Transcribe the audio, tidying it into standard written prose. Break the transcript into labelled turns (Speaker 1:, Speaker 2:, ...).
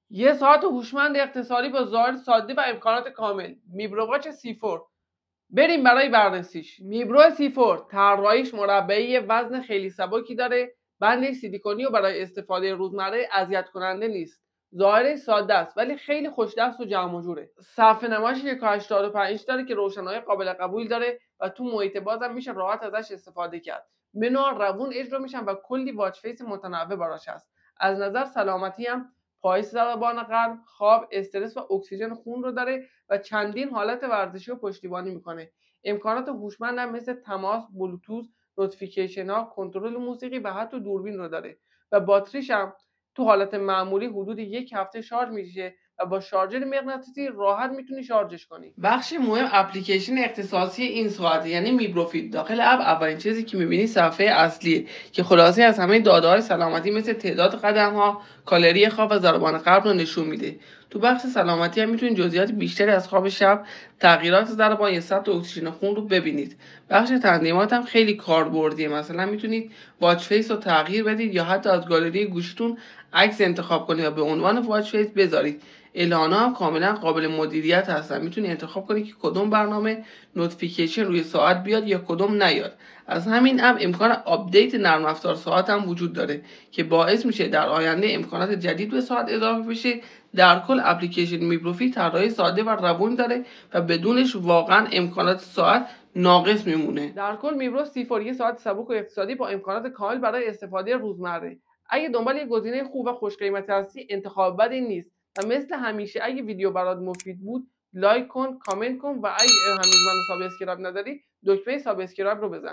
Speaker 1: یه ساعت هوشمند اقتصادی با ظاهر ساده و امکانات کامل. میبرو واچ C4. بریم برای بررسیش. میبرو C4 طراحیش مربعی، وزن خیلی سبکی داره، بند سیلیکونی و برای استفاده روزمره اذیت کننده نیست. ظاهرش ساده است ولی خیلی خوش‌دست و جمع و جوره. صفحه نمایش 1.85 داره که روشنایی قابل قبول داره و تو محیط بازم میشه راحت ازش استفاده کرد. منوها روون اجرا میشن و کلی واچ فیس متنوع براش هست. از نظر سلامتی هم پایش ضربان قلب، خواب، استرس و اکسیژن خون رو داره و چندین حالت ورزشی رو پشتیبانی میکنه. امکانات هوشمند هم مثل تماس، بلوتوث، نوتیفیکیشن ها، کنترل موسیقی و حتی دوربین رو داره و باتریش هم تو حالت معمولی حدود 1 هفته شارژ میشه و با شارژر مغناطیسی راحت میتونی شارژش کنی. بخش مهم اپلیکیشن اختصاصی این ساعته، یعنی میبروفیت. داخل اپ اولین چیزی که میبینی صفحه اصلیه که خلاصه از همه داده‌های سلامتی مثل تعداد قدم ها، کالری خواب و ضربان قلب رو نشون میده. تو بخش سلامتی هم میتونید جزئیات بیشتری از خواب شب، تغییرات ضربان یا ثبت اکسیژن خون رو ببینید. بخش تنظیمات هم خیلی کاربردیه. مثلا میتونید واچ فیس رو تغییر بدید یا حتی از گالری گوشیتون عکس انتخاب کنید و به عنوان واچ فیس بذارید. اعلان‌ها هم کاملا قابل مدیریت هستن. میتونی انتخاب کنی که کدوم برنامه نوتیفیکیشن روی ساعت بیاد یا کدوم نیاد. از همین هم امکان آپدیت نرم افزار ساعت هم وجود داره که باعث میشه در آینده امکانات جدید به ساعت اضافه بشه. در کل اپلیکیشن میبروفی طراحی ساده و روون داره و بدونش واقعا امکانات ساعت ناقص میمونه. در کل میبرو C4 یه ساعت سبک و اقتصادی با امکانات کامل برای استفاده روزمره. اگه دنبال یه گزینه خوب و خوش قیمت هستی، انتخاب بدی نیست. و مثل همیشه اگه ویدیو برات مفید بود، لایک کن، کامنت کن و اگه هنوز منو سابسکرایب نداری، دکمه سابسکرایب رو بزن.